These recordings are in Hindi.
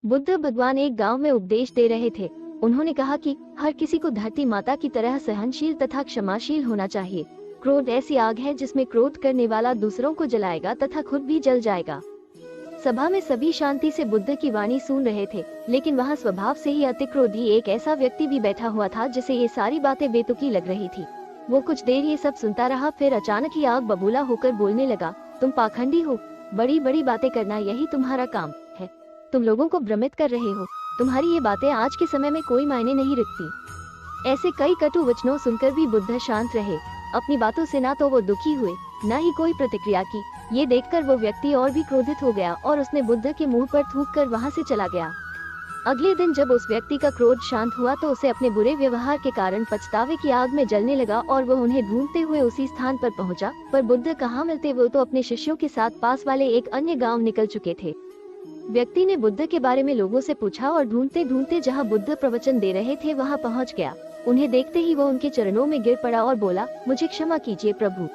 बुद्ध भगवान एक गांव में उपदेश दे रहे थे। उन्होंने कहा कि हर किसी को धरती माता की तरह सहनशील तथा क्षमाशील होना चाहिए। क्रोध ऐसी आग है जिसमें क्रोध करने वाला दूसरों को जलाएगा तथा खुद भी जल जाएगा। सभा में सभी शांति से बुद्ध की वाणी सुन रहे थे, लेकिन वहाँ स्वभाव से ही अति क्रोधी एक ऐसा व्यक्ति भी बैठा हुआ था जिसे ये सारी बातें बेतुकी लग रही थी। वो कुछ देर ये सब सुनता रहा, फिर अचानक ही आग बबूला होकर बोलने लगा, तुम पाखंडी हो, बड़ी बड़ी बातें करना यही तुम्हारा काम है। तुम लोगों को भ्रमित कर रहे हो। तुम्हारी ये बातें आज के समय में कोई मायने नहीं रखती। ऐसे कई कटु वचनों सुनकर भी बुद्ध शांत रहे। अपनी बातों से ना तो वो दुखी हुए, न ही कोई प्रतिक्रिया की। ये देखकर वो व्यक्ति और भी क्रोधित हो गया और उसने बुद्ध के मुंह पर थूक कर वहाँ से चला गया। अगले दिन जब उस व्यक्ति का क्रोध शांत हुआ तो उसे अपने बुरे व्यवहार के कारण पछतावे की आग में जलने लगा और वो उन्हें ढूंढते हुए उसी स्थान पर पहुंचा। पर बुद्ध कहाँ मिलते, वो तो अपने शिष्यों के साथ पास वाले एक अन्य गांव निकल चुके थे। व्यक्ति ने बुद्ध के बारे में लोगों से पूछा और ढूंढते ढूंढते जहाँ बुद्ध प्रवचन दे रहे थे वहाँ पहुँच गया। उन्हें देखते ही वो उनके चरणों में गिर पड़ा और बोला, मुझे क्षमा कीजिए प्रभु।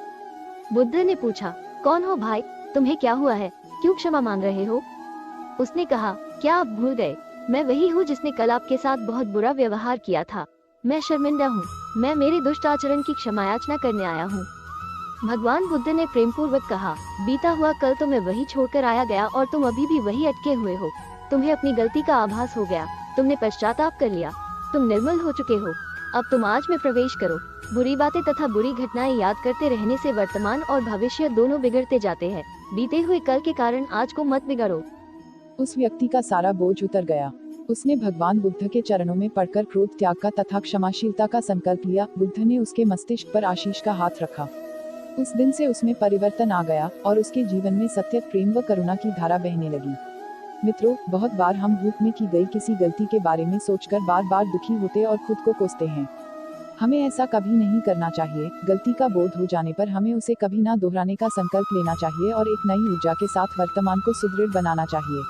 बुद्ध ने पूछा, कौन हो भाई, तुम्हें क्या हुआ है, क्यों क्षमा मांग रहे हो? उसने कहा, क्या आप भूल गए, मैं वही हूँ जिसने कल आपके साथ बहुत बुरा व्यवहार किया था। मैं शर्मिंदा हूँ, मैं मेरे दुष्ट आचरण की क्षमा याचना करने आया हूँ। भगवान बुद्ध ने प्रेम पूर्वक कहा, बीता हुआ कल तो मैं वही छोड़कर आया गया और तुम अभी भी वही अटके हुए हो। तुम्हें अपनी गलती का आभास हो गया, तुमने पश्चाताप कर लिया, तुम निर्मल हो चुके हो। अब तुम आज में प्रवेश करो। बुरी बातें तथा बुरी घटनाएं याद करते रहने से वर्तमान और भविष्य दोनों बिगड़ते जाते हैं। बीते हुए कल के कारण आज को मत बिगाड़ो। उस व्यक्ति का सारा बोझ उतर गया। उसने भगवान बुद्ध के चरणों में पड़कर क्रोध त्याग का तथा क्षमाशीलता का संकल्प लिया। बुद्ध ने उसके मस्तिष्क पर आशीष का हाथ रखा। उस दिन से उसमें परिवर्तन आ गया और उसके जीवन में सत्य, प्रेम व करुणा की धारा बहने लगी। मित्रों, बहुत बार हम भूख में की गई किसी गलती के बारे में सोचकर बार बार दुखी होते और खुद को कोसते हैं। हमें ऐसा कभी नहीं करना चाहिए। गलती का बोध हो जाने पर हमें उसे कभी ना दोहराने का संकल्प लेना चाहिए और एक नई ऊर्जा के साथ वर्तमान को सुदृढ़ बनाना चाहिए।